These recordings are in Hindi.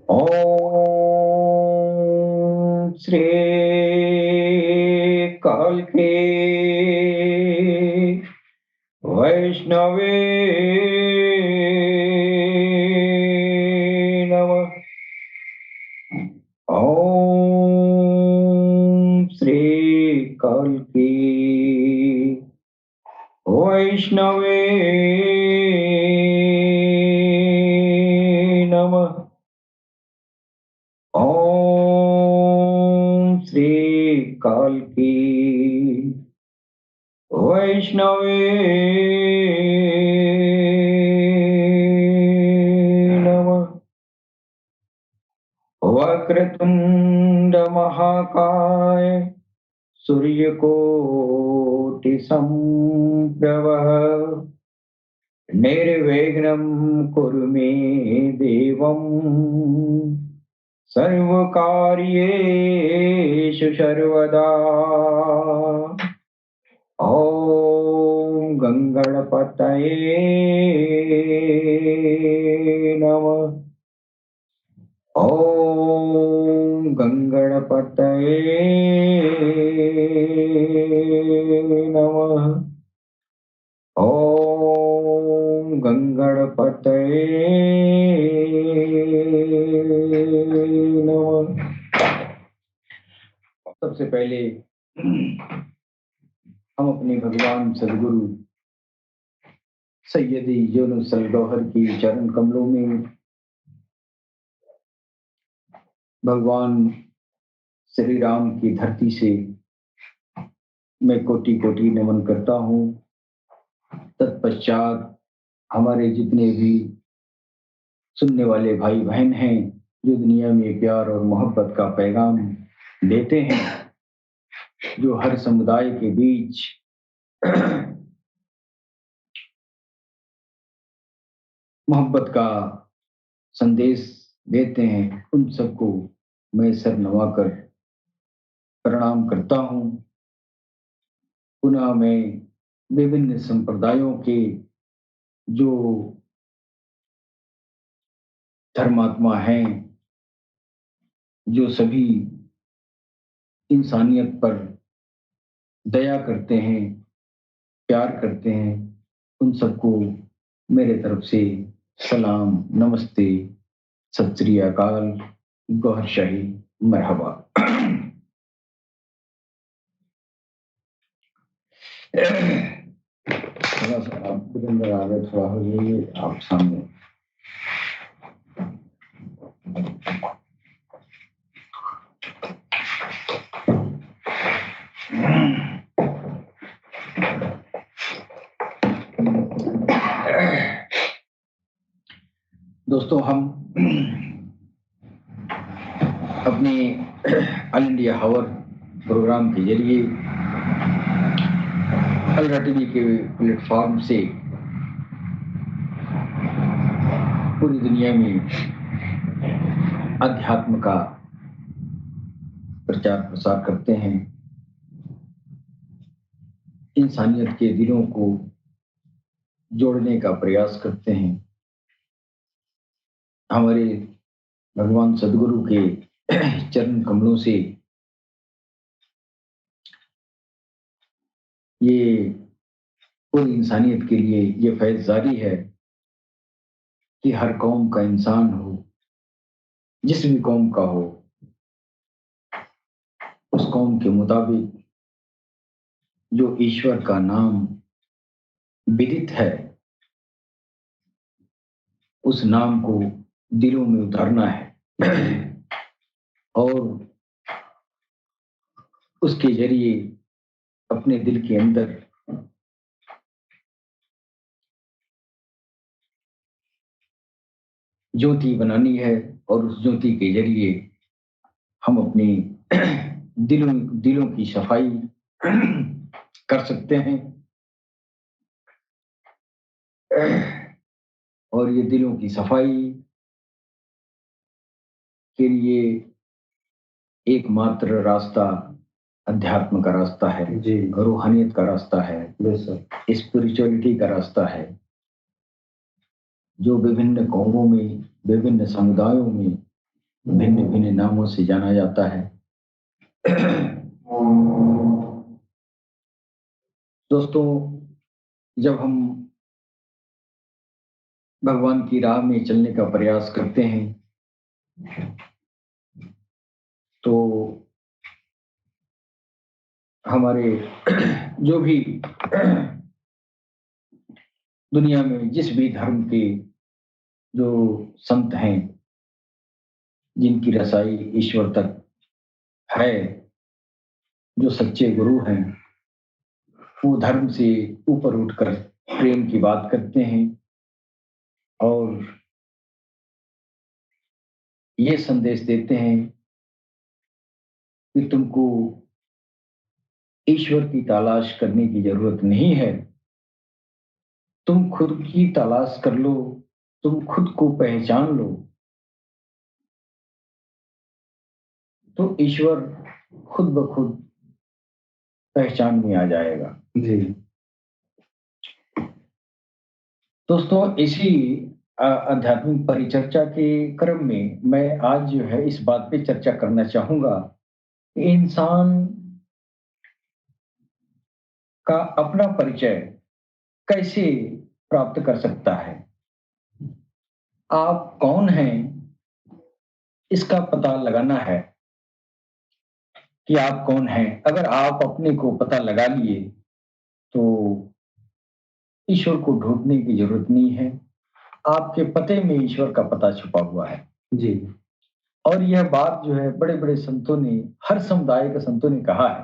ओम श्री कालके वैष्णवे नमः। ओम श्री कालके वैष्णवे नमः। ओम श्री कालकी वैष्णवे नमः। वक्रतुंड महाकाय सूर्यकोटि संप्रभः निर्विघ्नं कुरु मे देवं सर्वकार्येषु सर्वदा। ॐ गंगणपतये नमः। ॐ गंगणपतये नमः। ॐ गंगणपतये नमः। सबसे पहले हम अपने भगवान सदगुरु सैयदी यूनुस अल गौहर की चरण कमलों में भगवान श्री राम की धरती से मैं कोटि कोटि नमन करता हूँ। तत्पश्चात हमारे जितने भी सुनने वाले भाई बहन हैं जो दुनिया में प्यार और मोहब्बत का पैगाम देते हैं, जो हर समुदाय के बीच मोहब्बत का संदेश देते हैं, उन सबको मैं सर नवाकर प्रणाम करता हूँ। पुनः मैं विभिन्न संप्रदायों के जो धर्मात्मा हैं, जो सभी इंसानियत पर दया करते हैं, प्यार करते हैं, उन सबको मेरे तरफ से सलाम, नमस्ते, सत श्री अकाल, गौहर शाही, मरहबा। थोड़ा सा आपके अंदर आ गए, थोड़ा हो जाइए आप सामने। दोस्तों, हम अपने ऑल इंडिया हावर प्रोग्राम के जरिए अलरा टीवी के प्लेटफॉर्म से पूरी दुनिया में अध्यात्म का प्रचार प्रसार करते हैं, इंसानियत के दिलों को जोड़ने का प्रयास करते हैं। हमारे भगवान सदगुरु के चरण कमलों से ये पूरी इंसानियत के लिए ये फैज़ जारी है कि हर कौम का इंसान हो, जिस भी कौम का हो, उस कौम के मुताबिक जो ईश्वर का नाम विदित है, उस नाम को दिलों में उतारना है और उसके जरिए अपने दिल के अंदर ज्योति बनानी है और उस ज्योति के जरिए हम अपनी दिलों की सफाई कर सकते हैं। और ये दिलों की सफाई के लिए एकमात्र रास्ता अध्यात्म का रास्ता है जी, रूहानियत का रास्ता है, स्पिरिचुअलिटी का रास्ता है, जो विभिन्न कौमों में, विभिन्न समुदायों में भिन्न भिन्न नामों से जाना जाता है। दोस्तों, जब हम भगवान की राह में चलने का प्रयास करते हैं तो हमारे जो भी दुनिया में जिस भी धर्म के जो संत हैं, जिनकी रसाई ईश्वर तक है, जो सच्चे गुरु हैं, वो धर्म से ऊपर उठकर प्रेम की बात करते हैं और ये संदेश देते हैं कि तुमको ईश्वर की तलाश करने की जरूरत नहीं है, तुम खुद की तलाश कर लो, तुम खुद को पहचान लो, तो ईश्वर खुद ब खुद पहचान में आ जाएगा। जी दोस्तों, इसी आध्यात्मिक परिचर्चा के क्रम में मैं आज जो है इस बात पे चर्चा करना चाहूंगा कि इंसान का अपना परिचय कैसे प्राप्त कर सकता है। आप कौन हैं, इसका पता लगाना है कि आप कौन हैं। अगर आप अपने को पता लगा लिए तो ईश्वर को ढूंढने की जरूरत नहीं है। आपके पते में ईश्वर का पता छुपा हुआ है। जी। और यह बात जो है बड़े बड़े संतों ने, हर समुदाय के संतों ने कहा है।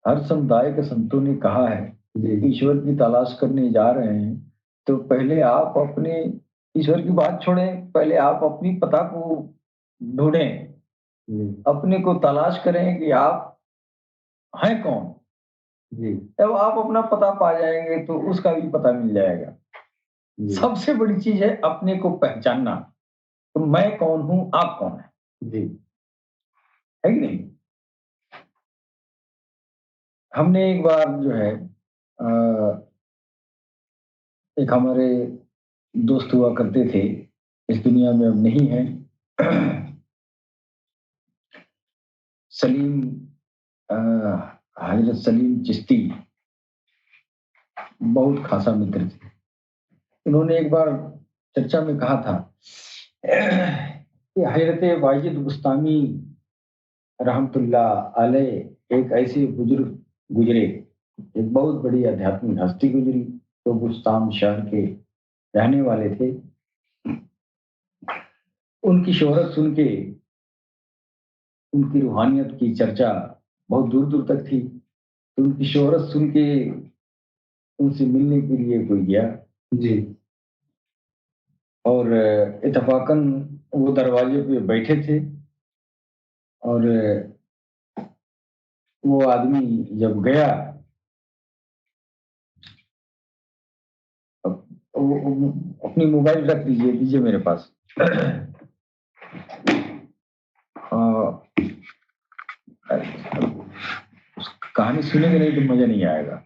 हर समुदाय के संतों ने कहा है ईश्वर की तलाश करने जा रहे हैं तो पहले आप अपने, ईश्वर की बात छोड़ें, पहले आप अपनी पता को ढूंढें, अपने को तलाश करें कि आप हैं कौन। जी। जब आप अपना पता पा जाएंगे तो उसका भी पता मिल जाएगा। सबसे बड़ी चीज है अपने को पहचानना, तो मैं कौन हूं, आप कौन है। जी, है कि नहीं। हमने एक बार जो है एक हमारे दोस्त हुआ करते थे, इस दुनिया में अब नहीं है, सलीम, हजरत सलीम चिश्ती, बहुत खासा मित्र थे। उन्होंने एक बार चर्चा में कहा था कि हजरत वाजिद बुस्तामी रहमतुल्लाह अलैह एक ऐसे बुजुर्ग गुजरे, एक बहुत बड़ी आध्यात्मिक हस्ती गुजरी, तो बुस्ताम शहर के रहने वाले थे। उनकी शोहरत सुन के उनकी रूहानियत की चर्चा बहुत दूर दूर तक थी, तो उनकी शोहरत सुन के उनसे मिलने के लिए कोई गया। जी। और इत्तफाकन वो दरवाजे पे बैठे थे और वो आदमी जब गया, अपनी मोबाइल रख दीजिए, दीजिए मेरे पास। कहानी सुनेंगे नहीं तो मजा नहीं आएगा।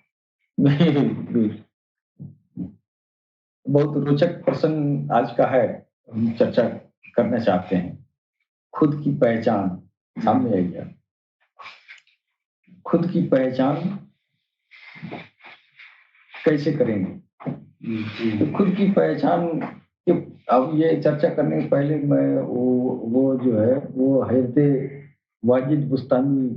बहुत रोचक प्रसंग आज का है, हम चर्चा करना चाहते हैं। खुद की पहचान सामने आई है। खुद की पहचान कैसे करेंगे। तो खुद की पहचान के, अब ये चर्चा करने से पहले मैं वो जो है वो हजरत वाजिद बुस्तानी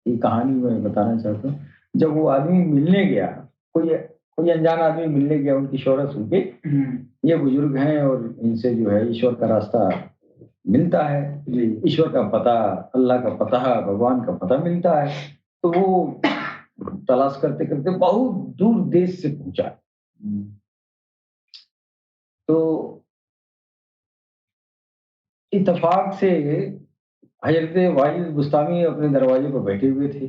की कहानी मैं बताना चाहता हूँ। जब वो आदमी मिलने गया, कोई कोई अनजान आदमी मिलने गया, उनकी शोहरत सुन के, ये बुजुर्ग हैं और इनसे जो है ईश्वर का रास्ता मिलता है, ईश्वर का पता, अल्लाह का पता, भगवान का पता मिलता है। तो वो तलाश करते करते बहुत दूर देश से पहुंचा। तो इत्तेफाक से हजरत वाजिद बुस्तामी अपने दरवाजे पर बैठे हुए थे,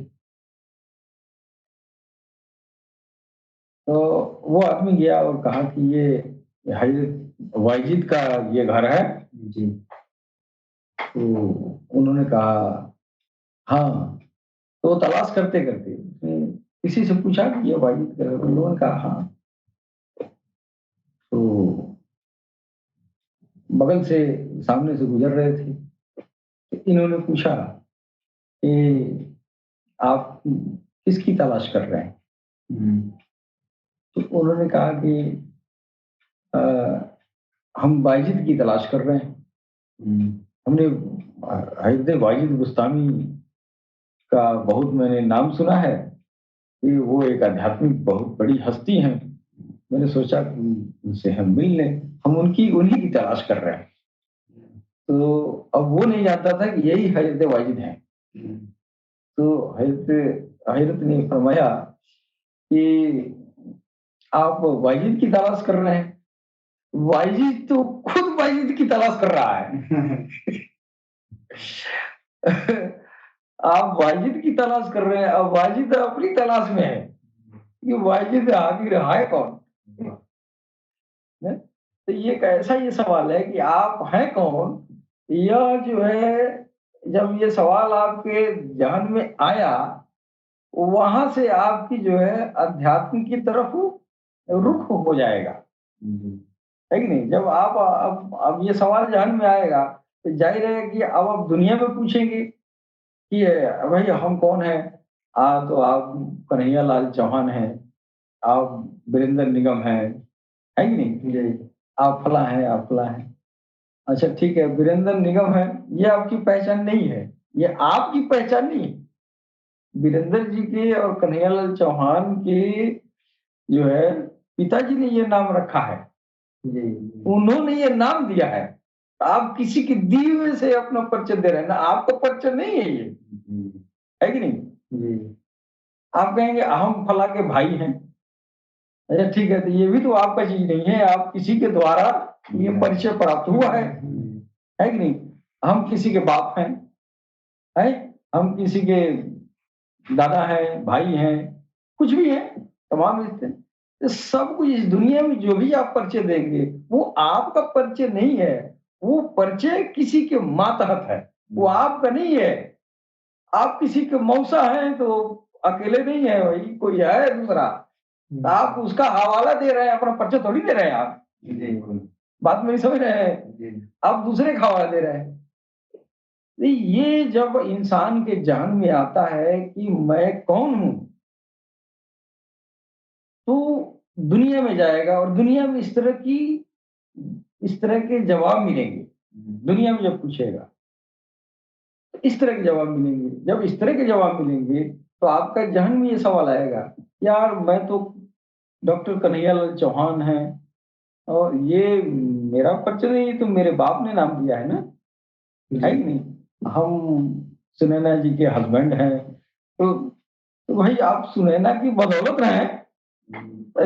तो वो आदमी गया और कहा कि ये हजरत वाजिद का ये घर है। जी। तो उन्होंने कहा हाँ। तो तलाश करते करते किसी से पूछा कि ये वाजिद का घर है? उन्होंने कहा हाँ। तो बगल से सामने से गुजर रहे थे। तो इन्होंने पूछा कि आप किसकी तलाश कर रहे हैं? तो उन्होंने कहा कि अ, हम बायजीद की तलाश कर रहे हैं। हमने हज़रत बायजीद बुस्तामी का बहुत मैंने नाम सुना है कि वो एक आध्यात्मिक बहुत बड़ी हस्ती हैं। मैंने सोचा कि उनसे हम मिल लें, हम उन्हीं की तलाश कर रहे हैं। तो अब वो नहीं जानता था कि यही हज़रत वाजिद हैं। तो हज़रत ने फरमाया कि आप वाजिद की तलाश कर रहे हैं? वाजिद तो खुद वाजिद की तलाश कर रहा है। आप वाजिद की तलाश कर रहे हैं, अब वाजिद अपनी तलाश में है कि वाजिद आखिर है कौन? हैं? तो ये सवाल है कि आप हैं कौन? यह जो है जब ये सवाल आपके ज़हन में आया, वहाँ से आपकी जो है अध्यात्म की तरफ रुख हो जाएगा। है कि नहीं? जब आप अब ये सवाल ज़हन में आएगा, तो ज़ाहिर है कि अब आप दुनिया में पूछेंगे कि भई हम कौन हैं? तो आप कन्हैया लाल चौहान हैं, आप वीरेंद्र निगम हैं, है कि नहीं? जी। आप फलाँ हैं, आप फलाँ हैं। अच्छा ठीक है, वीरेंद्र निगम है, ये आपकी पहचान नहीं है, ये आपकी पहचान नहीं है। वीरेंद्र जी के और कन्हैयालाल चौहान के जो है पिताजी ने ये नाम रखा है। जी। उन्होंने ये नाम दिया है। आप किसी के दिए हुए से अपना परिचय दे रहे हैं ना, आपका परिचय नहीं है ये। है कि नहीं? जी। आप कहेंगे हम फलाँ के भाई हैं। अच्छा ठीक है, तो ये भी तो आपका चीज़ नहीं है, आप किसी के द्वारा ये परिचय प्राप्त हुआ है कि नहीं? हम किसी के बाप हैं, हैं? हम किसी के दादा हैं, भाई हैं, कुछ भी हैं, तमाम रिश्ते। तो सब कुछ इस दुनिया में जो भी आप परिचय देंगे, वो आपका परिचय नहीं है, वो परिचय किसी के मातहत है, वो आपका नहीं है। आप किसी के मौसा हैं तो अकेले नहीं है भाई, कोई है दूसरा। आप उसका हवाला दे रहे हैं, अपना परिचय थोड़ी दे रहे हैं आप। जी। बात मेरी समझ रहे हैं? जी। आप दूसरे का हवाला दे रहे हैं। नहीं, ये जब इंसान के ज़हन में आता है कि मैं कौन हूँ, तो दुनिया में जाएगा और दुनिया में इस तरह के जवाब मिलेंगे। दुनिया में जब पूछेगा, तो इस तरह के जवाब मिलेंगे। जब इस तरह के जवाब मिलेंगे, तो आपका ज़हन में ये सवाल आएगा, यार मैं तो डॉक्टर कन्हैयालाल चौहान हैं और ये मेरा परिचय नहीं, ये तो मेरे बाप ने नाम दिया है ना, है कि नहीं? हम सुनैना जी के हस्बैंड हैं, तो भाई आप सुनैना की बदौलत हैं,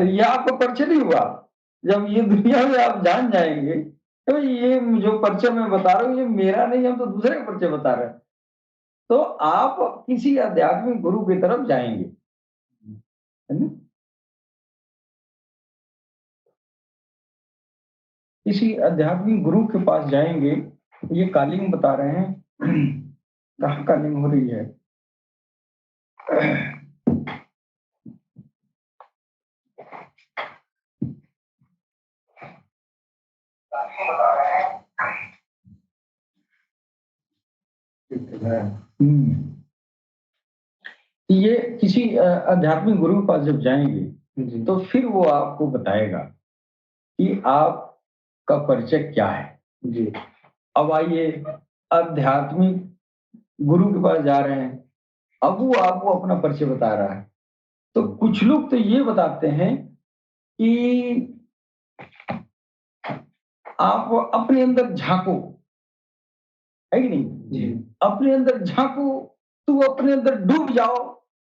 ये आपका परिचय नहीं हुआ। जब ये दुनिया में आप जान जाएँगे, तो ये जो परिचय मैं बता रहा हूँ, ये मेरा नहीं, हम तो दूसरे का परिचय बता रहे हैं। तो आप किसी आध्यात्मिक गुरु की तरफ जाएँगे, है ना? किसी आध्यात्मिक गुरु के पास जाएँगे, ये कॉलिंग बता रहे हैं, कहाँ कॉलिंग हो रही है? हुँ। ये किसी आध्यात्मिक गुरु के पास जब जाएँगे, जी, तो फिर वो आपको बताएगा कि आपका परिचय क्या है? जी। अब आइए आध्यात्मिक गुरु के पास जा रहे हैं, अब वो आपको अपना परिचय बता रहा है। तो कुछ लोग तो ये बताते हैं कि आप अपने अंदर झाँको, है कि नहीं? जी। अपने अंदर झाँको, तुम अपने अंदर डूब जाओ,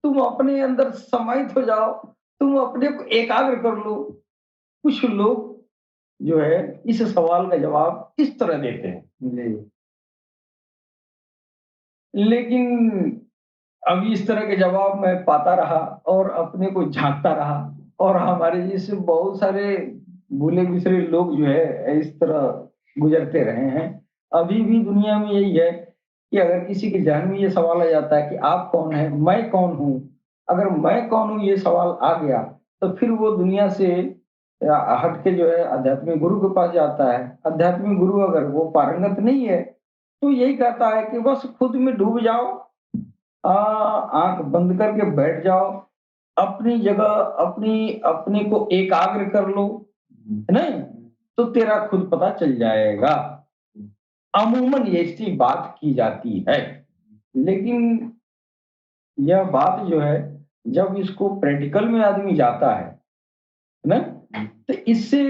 तुम अपने अंदर समाहित हो जाओ, तुम अपने को एकाग्र कर लो। कुछ लोग जो है इस सवाल का जवाब इस तरह देते हैं। जी। लेकिन अब इस तरह के जवाब मैं पाता रहा और अपने को झाँकता रहा और हमारे जैसे बहुत सारे भूले-बिसरे लोग जो है इस तरह गुज़रते रहे हैं। अभी भी दुनिया में यही है कि अगर किसी के ज़हन में ये सवाल आ जाता है कि आप कौन हैं? मैं कौन हूँ? अगर मैं कौन हूँ ये सवाल आ गया, तो फिर वो दुनिया से या हट के जो है आध्यात्मिक गुरु के पास जाता है। आध्यात्मिक गुरु अगर वो पारंगत नहीं है, तो यही कहता है कि बस खुद में डूब जाओ, आँख बंद करके बैठ जाओ, अपनी जगह अपनी अपने को एकाग्र कर लो, है नहीं? तो तेरा खुद पता चल जाएगा। अमूमन ऐसी बात की जाती है, लेकिन यह बात जो है, जब इसको प्रैक्टिकल में आदमी जाता है ना? तो इससे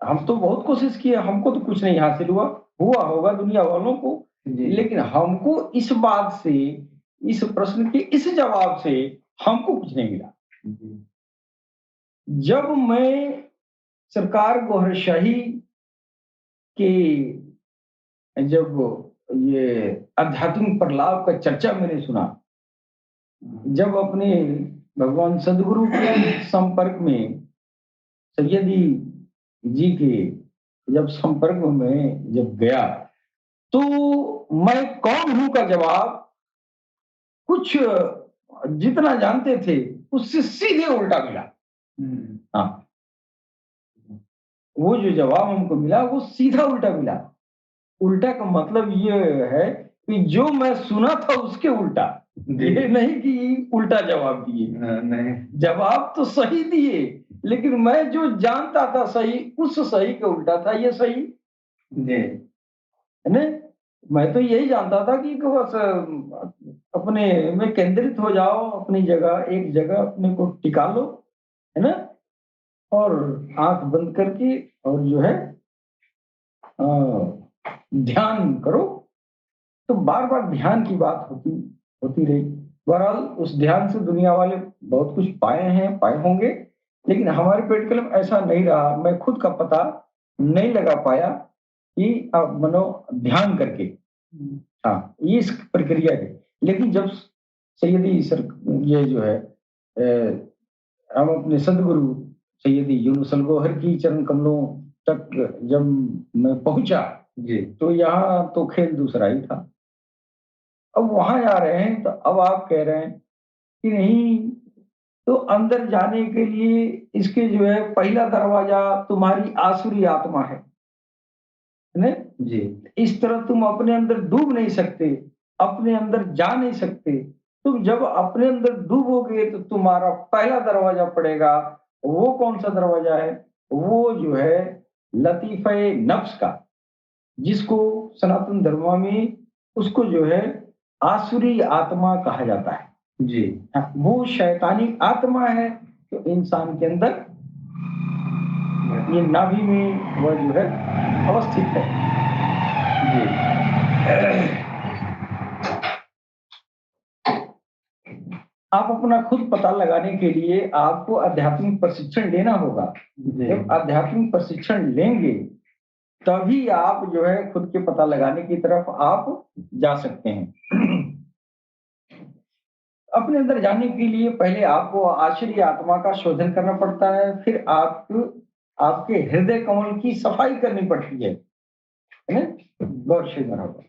हम तो बहुत कोशिश किए, हमको तो कुछ नहीं हासिल हुआ, हुआ होगा दुनिया वालों को, लेकिन हमको इस बात से, इस प्रश्न के इस जवाब से हमको कुछ नहीं मिला। जब मैं सरकार गोहरशाही के जब ये आध्यात्मिक प्रलाप का चर्चा मैंने सुना, जब अपने भगवान सदगुरु के संपर्क में, सैयदी जी के जब संपर्क में जब गया, तो मैं कौन हूं का जवाब कुछ जितना जानते थे उससे सीधे उल्टा मिला। हाँ, वो जो जवाब हमको मिला वो सीधा उल्टा मिला। उल्टा का मतलब ये है कि जो मैं सुना था उसके उल्टा, ये नहीं कि उल्टा जवाब दिए। नहीं, जवाब तो सही दिए, लेकिन मैं जो जानता था सही, उस सही के उल्टा था ये सही। जी, है ना? मैं तो यही जानता था कि बस अपने में केंद्रित हो जाओ, अपनी जगह, एक जगह अपने को टिका लो, है ना? और आंख बंद करके और जो है अ, ध्यान करो। तो बार-बार ध्यान की बात होती होती रही। बहरहाल उस ध्यान से दुनिया वाले बहुत कुछ पाए हैं, पाए होंगे, लेकिन हमारे प्रैक्टिकल में ऐसा नहीं रहा। मैं खुद का पता नहीं लगा पाया कि मनो ध्यान करके, हाँ, ये इस प्रक्रिया है। लेकिन जब सैयदी सर ये जो है हम अपने सदगुरु सैयदी यूनुस अल गौहर की चरण कमलों तक जब मैं पहुंचा, जी, तो यहाँ तो खेल दूसरा ही था। अब वहां जा रहे हैं तो अब आप कह रहे हैं कि नहीं, तो अंदर जाने के लिए इसके जो है पहला दरवाजा तुम्हारी आसुरी आत्मा है ना? जी, इस तरह तुम अपने अंदर डूब नहीं सकते, अपने अंदर जा नहीं सकते। तुम जब अपने अंदर डूबोगे तो तुम्हारा पहला दरवाजा पड़ेगा। वो कौन सा दरवाजा है? वो जो है लतीफ़े नफ्स का, जिसको सनातन धर्म में उसको जो है आसुरी आत्मा कहा जाता है। जी, हाँ, वो शैतानी आत्मा है जो इंसान के अंदर ये नाभि में वह जो है अवस्थित है। जी, आप अपना खुद पता लगाने के लिए आपको आध्यात्मिक प्रशिक्षण लेना होगा। जब आध्यात्मिक प्रशिक्षण लेंगे तभी आप जो है खुद के पता लगाने की तरफ आप जा सकते हैं। अपने अंदर जाने के लिए पहले आपको आश्चर्य आत्मा का शोधन करना पड़ता है, फिर आपके हृदय कमल की सफाई करनी पड़ती है ना? गौर से बराबर,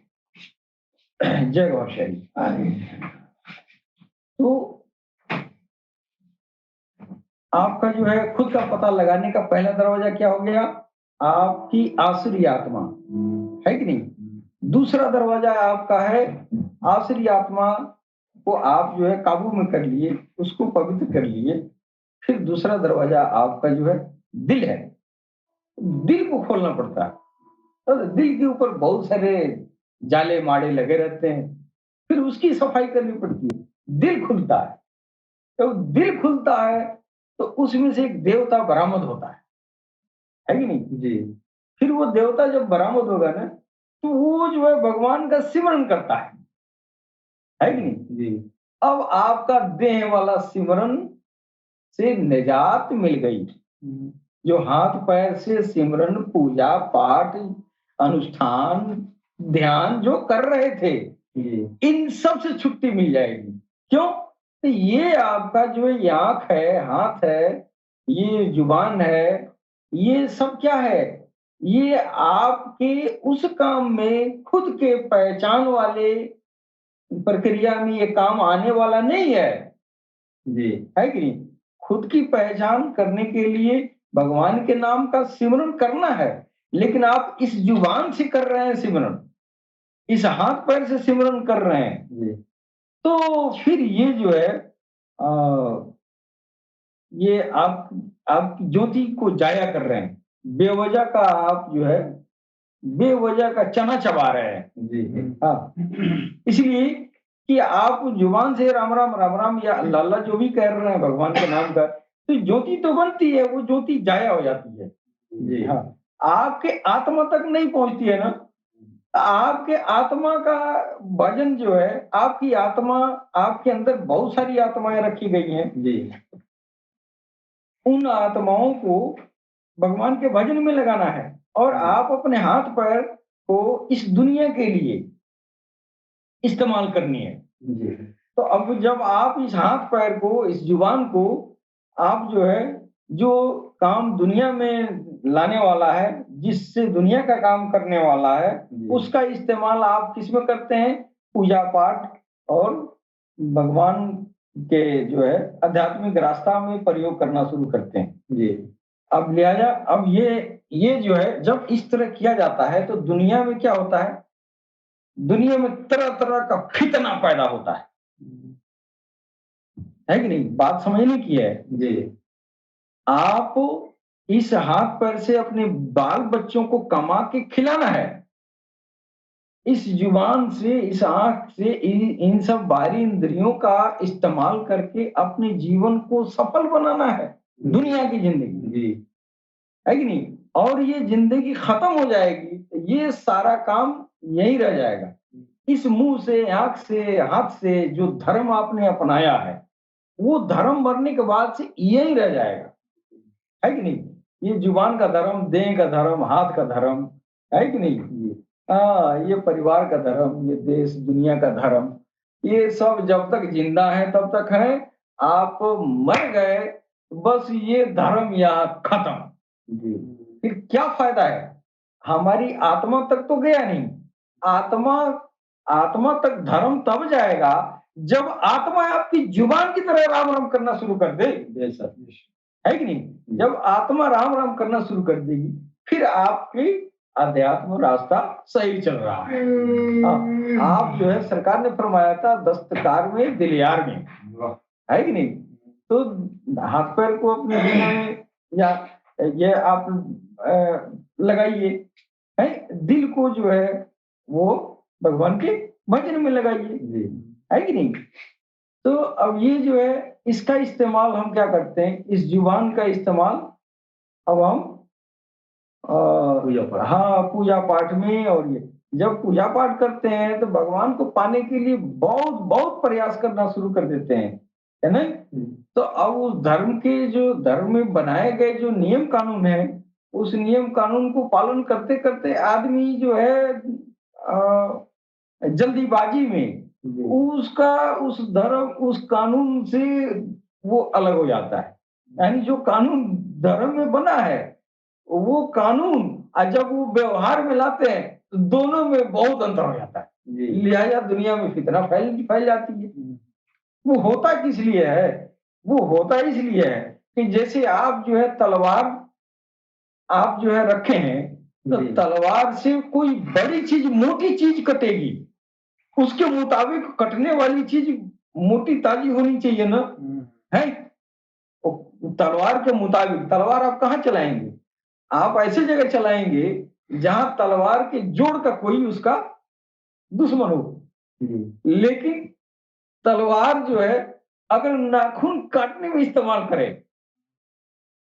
जय गौर शरीफ। तो आपका जो है खुद का पता लगाने का पहला दरवाजा क्या हो गया? आपकी आसुरी आत्मा, है कि नहीं? दूसरा दरवाजा आपका है आसुरी आत्मा को आप जो है काबू में कर लिए, उसको पवित्र कर लिए। फिर दूसरा दरवाजा आपका जो है दिल है। दिल को खोलना पड़ता है। तो दिल के ऊपर बहुत सारे जाले माड़े लगे रहते हैं, फिर उसकी सफाई करनी पड़ती है। दिल खुलता है, तो दिल खुलता है तो उसमें से एक देवता बरामद होता है कि नहीं? जी, फिर वो देवता जब बरामद होगा ना, तो वो जो है भगवान का सिमरन करता है कि नहीं? जी, अब आपका देह वाला सिमरन से निजात मिल गई। जो हाथ पैर से सिमरन पूजा पाठ अनुष्ठान ध्यान जो कर रहे थे, इन सब से छुट्टी मिल जाएगी। क्यों? तो ये आपका जो ये आंख है, हाथ है, ये जुबान है, ये सब क्या है? ये आपके उस काम में खुद के पहचान वाले प्रक्रिया में ये काम आने वाला नहीं है। जी, है कि नहीं? खुद की पहचान करने के लिए भगवान के नाम का सिमरन करना है, लेकिन आप इस जुबान से कर रहे हैं सिमरन, इस हाथ पैर से सिमरन कर रहे हैं, तो फिर ये जो है ये आप ज्योति को जाया कर रहे हैं। बेवजह का आप जो है बेवजह का चना चबा रहे हैं। हाँ, इसलिए कि आप जुबान से राम राम राम राम या अल्लाह अल्लाह जो भी कह रहे हैं भगवान के नाम का, तो ज्योति तो बनती है, वो ज्योति जाया हो जाती है। हाँ, आपके आत्मा तक नहीं पहुंचती है ना। आपके आत्मा का भजन जो है, आपकी आत्मा, आपके अंदर बहुत सारी आत्माएं रखी गई हैं। उन आत्माओं को भगवान के भजन में लगाना है, और आप अपने हाथ पैर को इस दुनिया के लिए इस्तेमाल करनी है। तो अब जब आप इस हाथ पैर को, इस जुबान को आप जो है, जो काम दुनिया में लाने वाला है, जिससे दुनिया का काम करने वाला है, उसका इस्तेमाल आप किसमें करते हैं? पूजा पाठ और भगवान के जो है आध्यात्मिक रास्ता में प्रयोग करना शुरू करते हैं। अब लिहाजा अब ये जो है, जब इस तरह किया जाता है तो दुनिया में क्या होता है? दुनिया में तरह तरह का फितना पैदा होता है कि नहीं? बात समझने की है। आप इस हाथ पैर से अपने बाल बच्चों को कमा के खिलाना है, इस जुबान से, इस आंख से, इन सब बाहरी इंद्रियों का इस्तेमाल करके अपने जीवन को सफल बनाना है, दुनिया की जिंदगी, है कि नहीं? और ये जिंदगी खत्म हो जाएगी, ये सारा काम यही रह जाएगा। इस मुंह से, आंख से, हाथ से जो धर्म आपने अपनाया है, वो धर्म मरने के बाद से यही रह जाएगा, है कि नहीं? ये जुबान का धर्म, देह का धर्म, हाथ का धर्म, है कि नहीं? ये परिवार का धर्म, ये देश दुनिया का धर्म, ये सब जब तक जिंदा है तब तक है। आप मर गए, बस ये धर्म यहाँ खत्म। फिर क्या फायदा है? हमारी आत्मा तक तो गया नहीं। आत्मा तक धर्म तब जाएगा जब आत्मा आपकी जुबान की तरह राम राम करना शुरू कर दे, है कि नहीं? जब आत्मा राम राम करना शुरू कर देगी, फिर आपकी अध्यात्म रास्ता सही चल रहा है। आप जो है, सरकार ने फरमाया था, दस्तकार में दिल यार में, है कि नहीं? तो हाथ पैर को अपने दुनिया में या ये आप लगाइए, है, दिल को जो है वो भगवान के भजन में लगाइए, है कि नहीं? तो अब ये जो है, इसका इस्तेमाल हम क्या करते हैं? इस जुबान का इस्तेमाल अब हम पूजा पाठ में, और ये जब पूजा पाठ करते हैं तो भगवान को पाने के लिए बहुत बहुत प्रयास करना शुरू कर देते हैं, है ना? तो अब उस धर्म में बनाए गए जो नियम कानून है, उस नियम कानून को पालन करते करते आदमी जो है जल्दीबाजी में उस कानून से वो अलग हो जाता है। यानी जो कानून धर्म में बना है, वो कानून जब वो व्यवहार में लाते हैं तो दोनों में बहुत अंतर हो जाता है। लिहाजा दुनिया में फितना फैल जाती है। वो होता किस लिए है? वो होता इसलिए है कि जैसे आप जो है तलवार आप जो है रखे हैं, तो तलवार से कोई बड़ी चीज, मोटी चीज कटेगी, उसके मुताबिक कटने वाली चीज मोटी ताजी होनी चाहिए ना, है? तलवार के मुताबिक तलवार आप कहाँ चलाएंगे? आप ऐसे जगह चलाएंगे जहां तलवार के जोड़ का कोई उसका दुश्मन हो। लेकिन तलवार जो है, अगर नाखून काटने में इस्तेमाल करें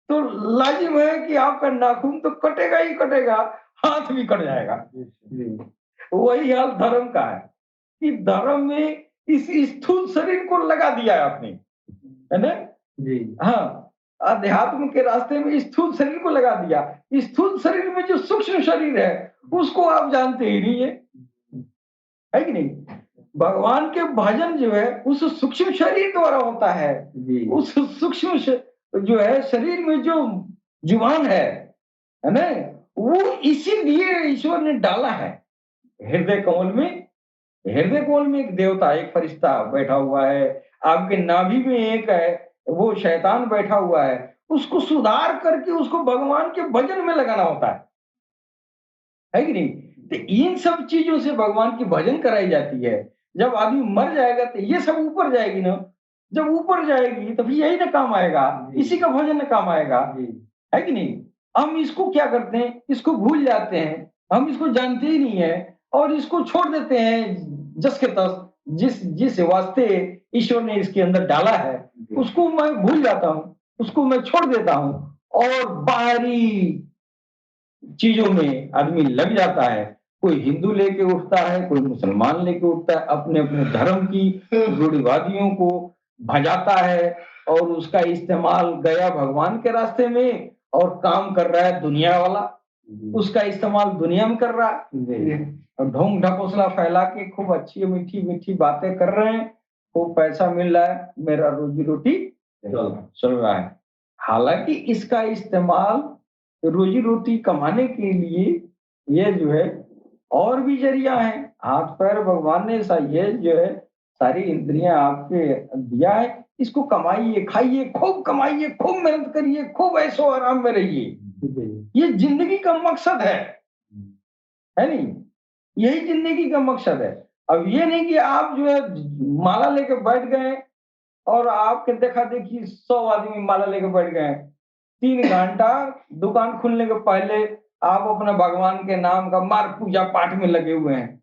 तो लाजिम है कि आपका नाखून तो कटेगा ही कटेगा, हाथ भी कट जाएगा। वही हाल धर्म का है कि धर्म में इस स्थूल शरीर को लगा दिया है आपने, है ना? हाँ, अध्यात्म के रास्ते में स्थूल शरीर को लगा दिया। स्थूल शरीर में जो सूक्ष्म शरीर है उसको आप जानते ही नहीं है कि नहीं? भगवान के भजन जो है उस सूक्ष्म शरीर द्वारा होता है। उस सूक्ष्म जो है शरीर में जो जुबान है ना, वो इसीलिए ईश्वर ने डाला है हृदय कमल में एक देवता, एक फरिश्ता बैठा हुआ है। आपके नाभि में एक है, वो शैतान बैठा हुआ है, उसको सुधार करके उसको भगवान के भजन में लगाना होता है कि नहीं? तो इन सब चीजों से भगवान की भजन कराई जाती है। जब आदमी मर जाएगा तो ये सब ऊपर जाएगी ना, जब ऊपर जाएगी तब यही ना काम आएगा, इसी का भजन ना काम आएगा, है कि नहीं? हम इसको क्या करते हैं, इसको भूल जाते हैं, हम इसको जानते ही नहीं है और इसको छोड़ देते हैं जस के तस। जिस जिस वास्ते ईश्वर ने इसके अंदर डाला है उसको मैं भूल जाता हूँ, उसको मैं छोड़ देता हूँ और बाहरी चीजों में आदमी लग जाता है। कोई हिंदू लेके उठता है, कोई मुसलमान लेके उठता है, अपने अपने धर्म की रूढ़िवादियों को भजाता है और उसका इस्तेमाल गया भगवान के रास्ते में और काम कर रहा है दुनिया वाला, उसका इस्तेमाल दुनिया में कर रहा है और ढोंग ढकोसला फैला के खूब अच्छी मीठी मीठी बातें कर रहे हैं, खूब पैसा मिल रहा है, मेरा रोजी रोटी चल रहा है। हालांकि इसका इस्तेमाल रोजी रोटी कमाने के लिए ये जो है और भी जरिया है, हाथ पैर भगवान ने ये जो है सारी इंद्रियां आपके दिया है, इसको कमाइए, खाइए, खूब कमाइए, खूब मेहनत करिए, खूब ऐशो आराम में रहिए। ये जिंदगी का मकसद है नहीं? यही जिंदगी का मकसद है। अब ये नहीं कि आप जो है माला लेके बैठ गए और आपके देखा देखी 100 आदमी माला लेके बैठ गए, 3 घंटा दुकान खुलने के पहले आप अपने भगवान के नाम का मार पूजा पाठ में लगे हुए हैं।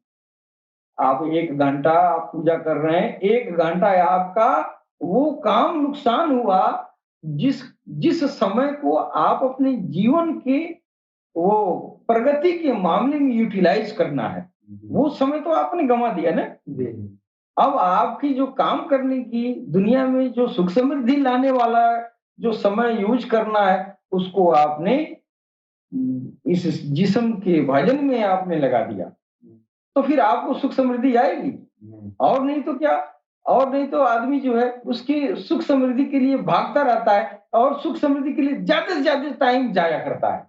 आप 1 घंटा आप पूजा कर रहे हैं, 1 घंटा आपका वो काम नुकसान हुआ जिस जिस समय को आप अपने जीवन के वो प्रगति के मामले में यूटिलाइज करना है, वो समय तो आपने गंवा दिया ना। अब आपकी जो काम करने की दुनिया में जो सुख समृद्धि लाने वाला जो समय यूज करना है उसको आपने इस जिस्म के भजन में आपने लगा दिया, तो फिर आपको सुख समृद्धि आएगी। और नहीं तो क्या, और नहीं तो आदमी जो है उसकी सुख समृद्धि के लिए भागता रहता है और सुख समृद्धि के लिए ज्यादा से ज्यादा टाइम जाया करता है।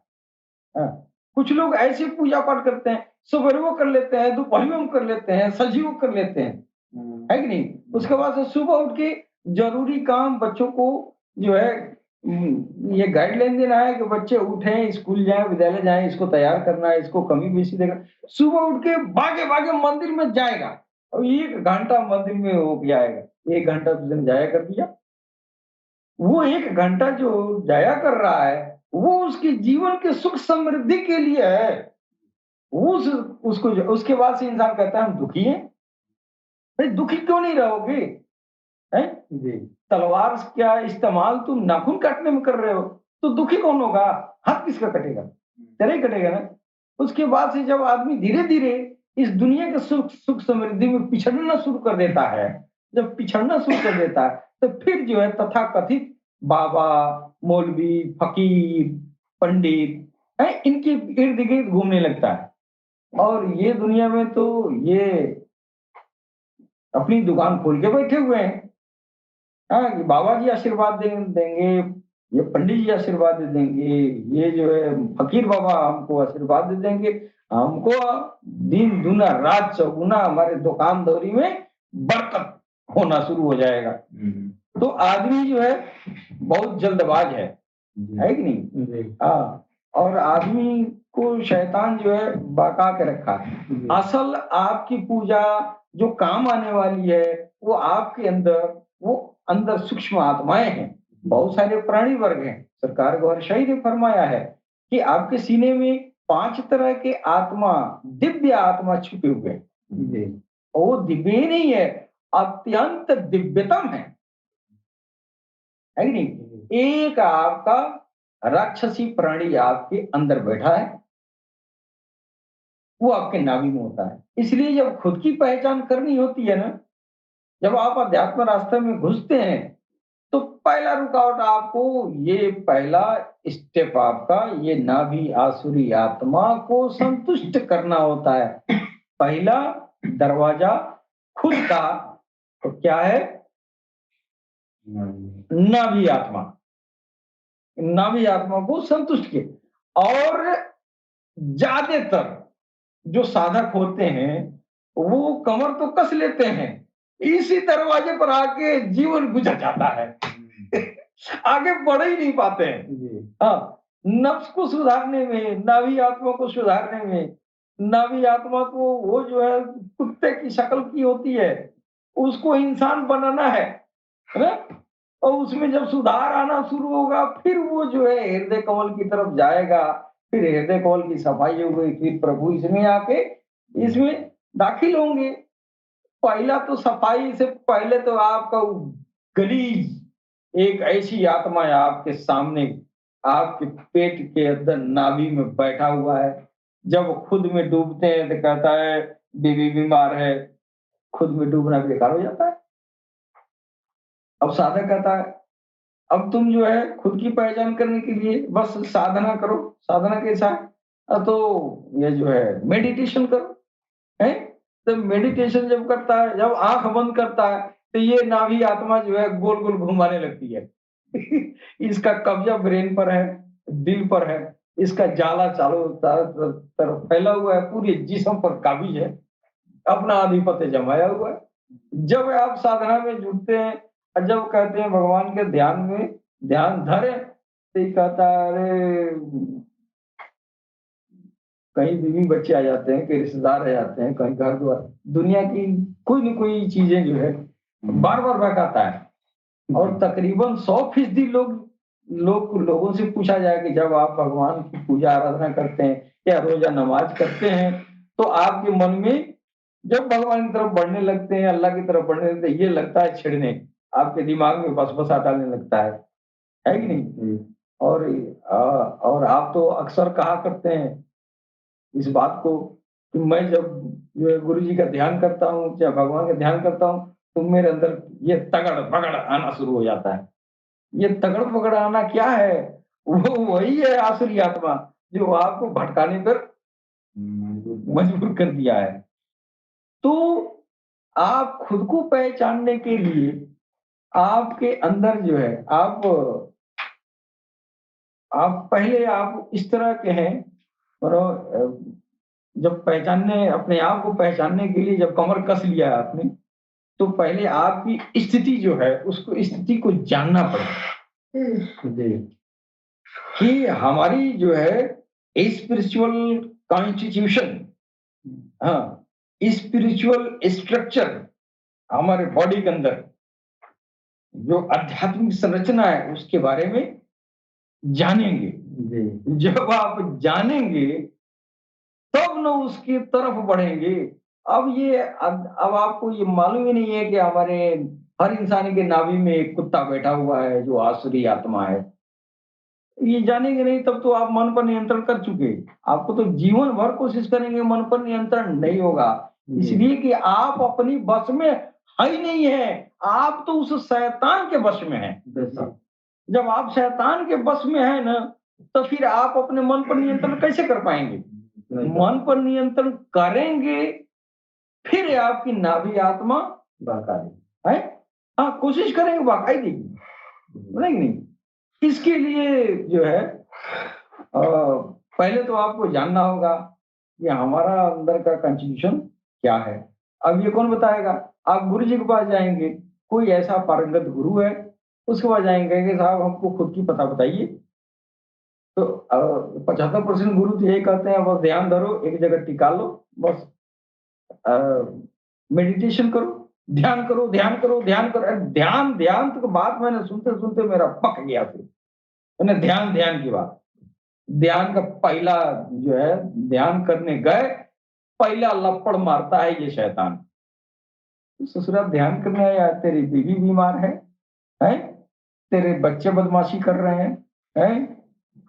हाँ, कुछ लोग ऐसे पूजा पाठ करते हैं, सुबह कर लेते हैं, दोपहर कर लेते हैं, सजीव कर लेते हैं, है कि नहीं? उसके बाद से सुबह उठ के जरूरी काम बच्चों को जो है ये गाइडलाइन देना है कि बच्चे उठें, स्कूल जाएं, विद्यालय जाएं, इसको तैयार करना है, इसको कमी बेसी देना। सुबह उठ के भागे भागे मंदिर में जाएगा और 1 घंटा मंदिर में हो के आएगा, 1 घंटा तो दिन जाया कर दिया। वो 1 घंटा जो जाया कर रहा है वो उसके जीवन के सुख समृद्धि के लिए है। उस उसको उसके बाद से इंसान कहता है हम दुखी हैं। भाई दुखी क्यों नहीं रहोगे? हैं जी, तलवार का इस्तेमाल तुम नाखून काटने में कर रहे हो तो दुखी कौन होगा? हाथ किसका कटेगा? तेरा ही कटेगा ना। उसके बाद से जब आदमी धीरे धीरे इस दुनिया के सुख सुख समृद्धि में पिछड़ना शुरू कर देता है, जब पिछड़ना शुरू कर देता है तो फिर जो है तथाकथित बाबा, मौलवी, फकीर, पंडित है इनके इर्द गिर्द घूमने लगता है और ये दुनिया में तो ये अपनी दुकान खोल के बैठे हुए हैं। हाँ, कि बाबा जी आशीर्वाद देंगे, ये पंडित जी आशीर्वाद दे देंगे, ये जो है फकीर बाबा हमको आशीर्वाद दे देंगे, हमको दिन दुना रात चौगुना हमारे दुकानदारी में बरकत होना शुरू हो जाएगा। तो आदमी जो है बहुत जल्दबाज है कि नहीं? हाँ, और आदमी को शैतान जो है बका के रखा है। असल आपकी पूजा जो काम आने वाली है वो आपके अंदर वो अंदर सूक्ष्म आत्माएं हैं, बहुत सारे प्राणी वर्ग हैं। सरकार गौर शाही ने फरमाया है कि आपके सीने में 5 तरह के आत्मा, दिव्य आत्मा छुपे हुए हैं। वो दिव्य ही नहीं है, अत्यंत दिव्यतम है कि नहीं? एक आपका राक्षसी प्राणी आपके अंदर बैठा है, वो आपके नाभि में होता है। इसलिए जब खुद की पहचान करनी होती है ना, जब आप अध्यात्म रास्ते में घुसते हैं तो पहला रुकावट आपको ये पहला स्टेप आपका ये नाभि आसुरी आत्मा को संतुष्ट करना होता है। पहला दरवाजा खुद का तो क्या है? नाभि आत्मा, नाभि आत्मा को संतुष्ट किए। और ज्यादातर जो साधक होते हैं वो कमर तो कस लेते हैं, इसी दरवाजे पर आके जीवन गुजर जाता है। आगे बढ़ ही नहीं पाते हैं। हाँ, नफ्स को सुधारने में, नाभी आत्मा को सुधारने में, नाभी आत्मा को वो जो है कुत्ते की शक्ल की होती है, उसको इंसान बनाना है ना? और उसमें जब सुधार आना शुरू होगा, फिर वो जो है हृदय कमल की तरफ जाएगा, फिर हृदय कमल की सफाई हो गई, फिर प्रभु इसमें आके इसमें दाखिल होंगे। पहला तो सफाई से पहले तो आपका गलीज एक ऐसी आत्मा है आपके सामने, आपके पेट के अंदर नाभि में बैठा हुआ है। जब खुद में डूबते हैं तो कहता है बीवी बीमार है, खुद में डूबना बेकार हो जाता है। अब साधक कहता है अब तुम जो है खुद की पहचान करने के लिए बस साधना करो। साधना कैसा है? तो ये जो है मेडिटेशन करो, है? तो मेडिटेशन जब करता है, जब आंख बंद करता है, तो ये नाभी आत्मा जो है गोल गोल घुमाने लगती है। इसका कब्जा ब्रेन पर है, दिल पर है, इसका जाला चारों तरफ फैला हुआ है, पूरे जिस्म पर काबिज है, अपना आधिपत्य जमाया हुआ है। जब आप साधना में जुटते हैं और जब कहते हैं भगवान के ध्यान में ध्यान धरे, तो ये कहता है अरे कहीं बीवी बच्चे आ जाते हैं, कहीं रिश्तेदार आ जाते हैं, कहीं घर द्वार, दुनिया की कोई न कोई चीजें जो है बार बार बहकाता है। और तकरीबन 100% लोगों से पूछा जाए कि जब आप भगवान की पूजा आराधना करते हैं या रोजा नमाज करते हैं, तो आपके मन में जब भगवान की तरफ बढ़ने लगते हैं, अल्लाह की तरफ बढ़ने लगते हैं, ये लगता है छिड़ने, आपके दिमाग में बसबसा डालने लगता है कि नहीं? और और आप तो अक्सर कहा करते हैं इस बात को कि मैं जब गुरु जी का ध्यान करता हूँ या भगवान का ध्यान करता हूँ, तो मेरे अंदर ये तगड़ बगड़ आना शुरू हो जाता है। ये तगड़ बगड़ आना क्या है? वो वही है आसुरी आत्मा जो आपको भटकाने पर मजबूर कर दिया है। तो आप खुद को पहचानने के लिए आपके अंदर जो है आप पहले आप इस तरह के हैं, और जब पहचानने अपने आप को पहचानने के लिए जब कमर कस लिया है आपने, तो पहले आपकी स्थिति जो है उसको स्थिति को जानना पड़ेगा जी, कि हमारी जो है स्पिरिचुअल कॉन्स्टिट्यूशन, हाँ, स्पिरिचुअल स्ट्रक्चर, हमारे बॉडी के अंदर जो आध्यात्मिक संरचना है उसके बारे में जानेंगे। जब आप जानेंगे तब न उसकी तरफ बढ़ेंगे। अब आपको ये मालूम ही नहीं है कि हमारे हर इंसान के नाभि में एक कुत्ता बैठा हुआ है जो आसुरी आत्मा है। ये जानेंगे नहीं तब तो आप मन पर नियंत्रण कर चुके। आपको तो जीवन भर कोशिश करेंगे, मन पर नियंत्रण नहीं होगा, इसलिए कि आप अपनी बस में है ही नहीं है। आप तो उस शैतान के बस में है। जब आप शैतान के बस में है ना, तो फिर आप अपने मन पर नियंत्रण कैसे कर पाएंगे? मन पर नियंत्रण करेंगे फिर आपकी नाभि आत्मा बाकायदा है। हाँ, कोशिश करेंगे बाकायदे की, नहीं। इसके लिए जो है पहले तो आपको जानना होगा कि हमारा अंदर का कंस्टिट्यूशन क्या है। अब ये कौन बताएगा? आप गुरु जी के पास जाएंगे, कोई ऐसा पारंगत गुरु है, उसके पास जाएंगे कि साहब हमको खुद की पता बताइए। तो 75% गुरु तो यही कहते हैं बस ध्यान धरो, एक जगह टिका लो, बस मेडिटेशन करो, ध्यान करो, ध्यान करो, ध्यान करो। ध्यान ध्यान तो बात मैंने सुनते सुनते मेरा पक गया। फिर मैंने ध्यान की बात, ध्यान का पहला जो है, ध्यान करने गए, पहला लपड़ मारता है ये शैतान। ससुरा ध्यान करने आया, तेरी बीवी बीमार है? तेरे बच्चे बदमाशी कर रहे हैं?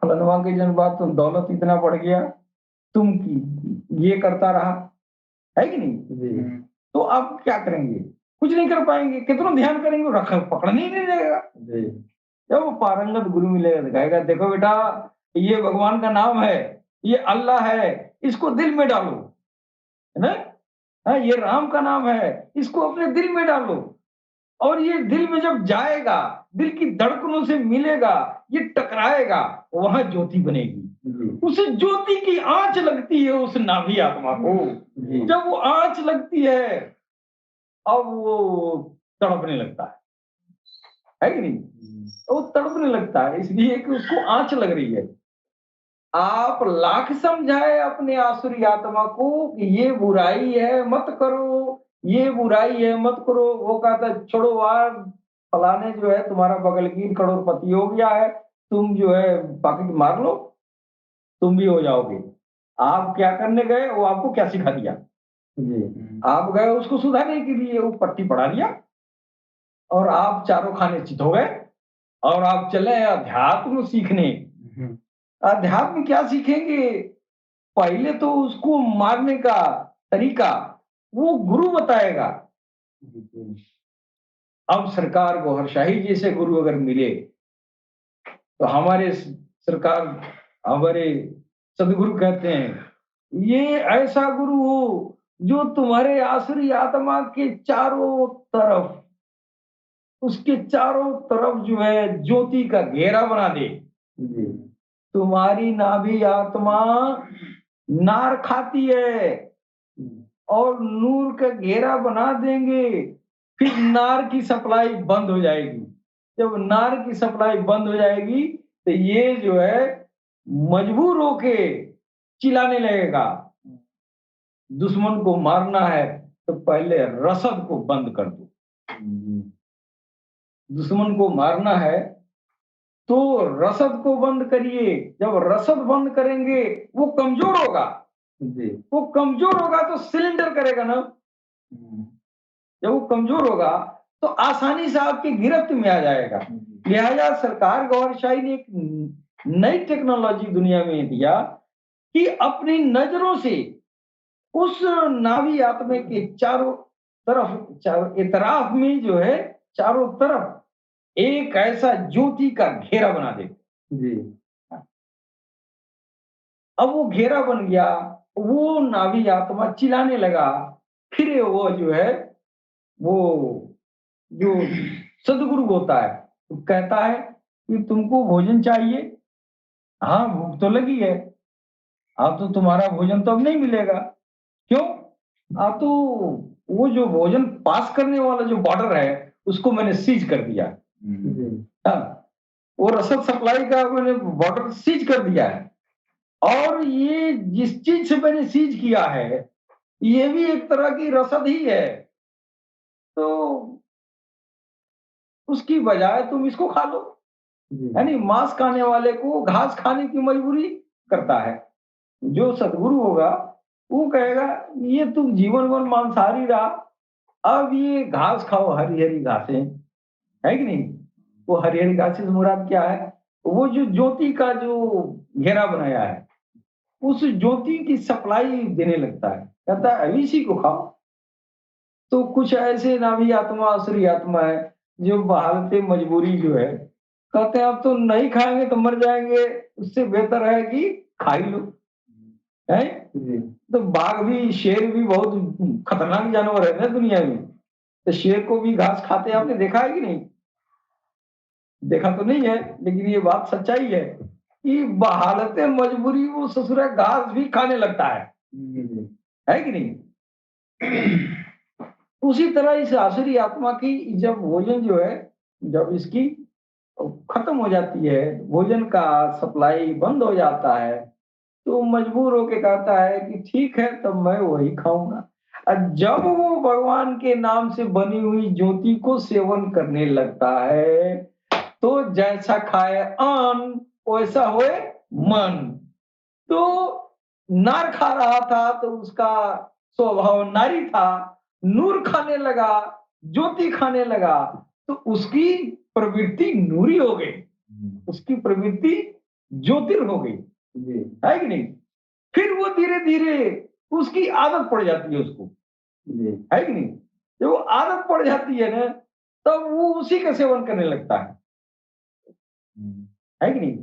फलनवा के जन बात, तुम दौलत इतना बढ़ गया, तुम ये करता रहा, है कि नहीं? तो आप क्या करेंगे? कुछ नहीं कर पाएंगे। कितना ध्यान करेंगे, रख पकड़ने ही नहीं देगा। जब वो पारंगत गुरु मिलेगा, दिखाएगा देखो बेटा ये भगवान का नाम है, ये अल्लाह है, इसको दिल में डालो, है ना? हाँ, ये राम का नाम है, इसको अपने दिल में डालो। और ये दिल में जब जाएगा, दिल की धड़कनों से मिलेगा, ये टकराएगा, वहां ज्योति बनेगी। उस ज्योति की आंच लगती है उस नाभी आत्मा को। जब वो आंच लगती है, अब वो तड़पने लगता है। है कि नहीं? तो वो तड़पने लगता है इसलिए कि उसको आँच लग रही है। आप लाख समझाए अपने आसुरी आत्मा को कि ये बुराई है मत करो, ये बुराई है मत करो, वो कहता है छोड़ो यार, फलाने जो है तुम्हारा बगल की करोड़पति हो गया है, तुम जो है पॉकेट मार लो, तुम भी हो जाओगे। आप क्या करने गए, वो आपको क्या सिखा दिया? जी, आप गए उसको सुधारने के लिए, वो पट्टी पढ़ा दिया और आप चारों खाने चित हो गए और आप चले अध्यात्म सीखने। अध्यात्म क्या सीखेंगे? पहले तो उसको मारने का तरीका वो गुरु बताएगा। अब सरकार गौहर जैसे गुरु अगर मिले तो हमारे सरकार, हमारे सदगुरु कहते हैं ये ऐसा गुरु हो जो तुम्हारे आसुरी आत्मा के चारों तरफ, उसके चारों तरफ जो है ज्योति का घेरा बना दे। जी। तुम्हारी नाभि आत्मा नार खाती है और नूर का घेरा बना देंगे, फिर नार की सप्लाई बंद हो जाएगी। जब नार की सप्लाई बंद हो जाएगी तो ये जो है मजबूर होके चिल्लाने लगेगा, दुश्मन को मारना है तो पहले रसद को बंद कर दो। दुश्मन को मारना है तो रसद को बंद करिए। जब रसद बंद करेंगे वो कमजोर होगा। जी। वो कमजोर होगा तो सिलेंडर करेगा ना। जब वो कमजोर होगा तो आसानी से आपकी गिरफ्त में आ जाएगा। लिहाजा सरकार गौरशाही ने एक नई टेक्नोलॉजी दुनिया में दिया कि अपनी नजरों से उस नाभी आत्मे के चारों तरफ, चारों इतराफ में जो है चारों तरफ एक ऐसा ज्योति का घेरा बना दे। जी। अब वो घेरा बन गया, वो नाभी आत्मा चिल्लाने लगा, फिर वो जो है वो जो सदगुरु होता है तो कहता है कि तुमको भोजन चाहिए, हाँ भूख तो लगी है, अब तो तुम्हारा भोजन तो अब नहीं मिलेगा। क्यों? अब तो वो जो भोजन पास करने वाला जो बॉर्डर है उसको मैंने सीज कर दिया। हाँ, वो रसद सप्लाई का मैंने बॉर्डर सीज कर दिया है और ये जिस चीज से मैंने सीज किया है ये भी एक तरह की रसद ही है, तो उसकी बजाय तुम इसको खा लो। यानी मांस खाने वाले को घास खाने की मजबूरी करता है। जो सदगुरु होगा वो कहेगा ये तुम जीवन भर मांसाहारी रहा, अब ये घास खाओ, हरी हरी घासें, है कि नहीं? वो हरी हरी घासें से मुराद क्या है? वो जो ज्योति का जो घेरा बनाया है उस ज्योति की सप्लाई देने लगता है, कहता है अभी इसी को खाओ। तो कुछ ऐसे नाभी आत्मा असुरी आत्मा है जो बहालते मजबूरी जो है कहते हैं अब तो नहीं खाएंगे तो मर जाएंगे, उससे बेहतर है कि खा ही लो। है? तो बाघ भी, शेर भी बहुत खतरनाक जानवर है ना दुनिया में, तो शेर को भी घास खाते आपने देखा है कि नहीं? देखा तो नहीं है, लेकिन ये बात सच्चाई है कि बहालते मजबूरी वो ससुरा घास भी खाने लगता है कि नहीं? उसी तरह इस आसुरी आत्मा की जब भोजन जो है, जब इसकी खत्म हो जाती है, भोजन का सप्लाई बंद हो जाता है, तो मजबूर होके कहता है कि ठीक है तब मैं वही खाऊंगा। और जब वो भगवान के नाम से बनी हुई ज्योति को सेवन करने लगता है तो जैसा खाए अन्न वैसा होए मन। तो नार खा रहा था तो उसका स्वभाव नारी था, नूर खाने लगा, ज्योति खाने लगा तो उसकी प्रवृत्ति नूरी हो गई, उसकी प्रवृत्ति ज्योतिर हो गई। है कि नहीं? फिर वो धीरे धीरे उसकी आदत पड़ जाती है उसको, है कि नहीं? जब वो आदत पड़ जाती है ना तब वो उसी का सेवन करने लगता है कि नहीं?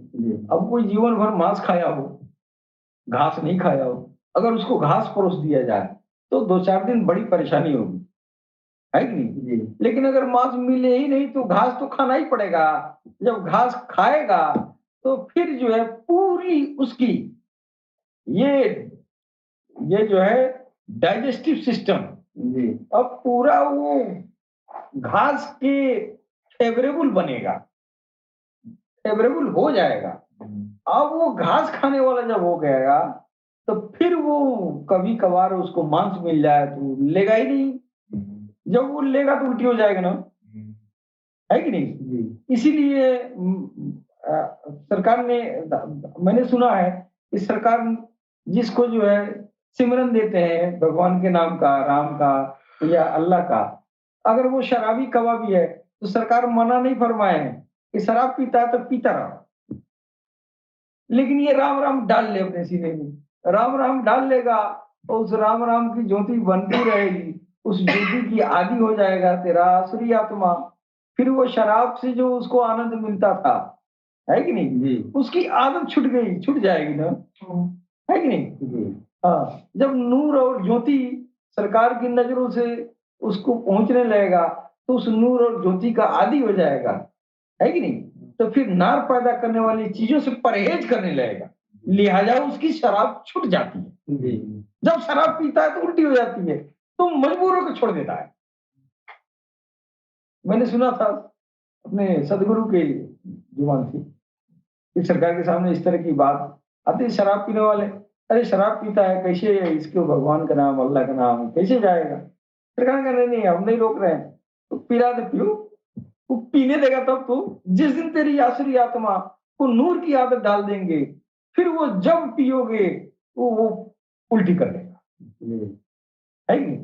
अब कोई जीवन भर मांस खाया हो, घास नहीं खाया हो, अगर उसको घास परोस दिया जाए तो 2-4 दिन बड़ी परेशानी होगी, है कि नहीं? लेकिन अगर मांस मिले ही नहीं तो घास तो खाना ही पड़ेगा। जब घास खाएगा तो फिर जो है पूरी उसकी ये ये जो है डाइजेस्टिव सिस्टम, अब पूरा वो घास के फेवरेबल बनेगा, फेवरेबल हो जाएगा। अब वो घास खाने वाला जब हो गया, तो फिर वो कभी कभार उसको मांस मिल जाए तो लेगा ही नहीं। जब वो लेगा तो उल्टी हो जाएगा ना, है कि नहीं? इसीलिए सरकार ने, मैंने सुना है कि सरकार जिसको जो है सिमरन देते हैं भगवान के नाम का, राम का या अल्लाह का, अगर वो शराबी कबाबी है तो सरकार मना नहीं फरमाए हैं कि शराब पीता है तो पीता रहो, लेकिन ये राम राम डाल ले अपने सीने में, राम राम डाल लेगा और उस राम राम की ज्योति बनती रहेगी, उस ज्योति की आदि हो जाएगा तेरा आसुरी आत्मा। फिर वो शराब से जो उसको आनंद मिलता था, है कि नहीं जी, उसकी आदत छूट गई, छूट जाएगी ना, है कि नहीं जी। हाँ, जब नूर और ज्योति सरकार की नजरों से उसको पहुंचने लगेगा तो उस नूर और ज्योति का आदि हो जाएगा, है कि नहीं? तो फिर नार पैदा करने वाली चीजों से परहेज करने लगेगा, लिहाजा उसकी शराब छूट जाती है जी। जब शराब पीता है तो उल्टी हो जाती है, तो मजबूर होकर छोड़ देता है। मैंने सुना था अपने सदगुरु के जुबान से कि सरकार के सामने इस तरह की बात आती, शराब पीने वाले, अरे शराब पीता है कैसे इसको भगवान का नाम, अल्लाह का नाम कैसे जाएगा? सरकार कह रहे नहीं, हम नहीं रोक रहे हैं, तो पिला दे पियो, वो पीने देगा तब तो, जिस दिन तेरी आसुरी आत्मा को नूर की आदत डाल देंगे, फिर वो जब पियोगे वो उल्टी कर देगा, है कि नहीं?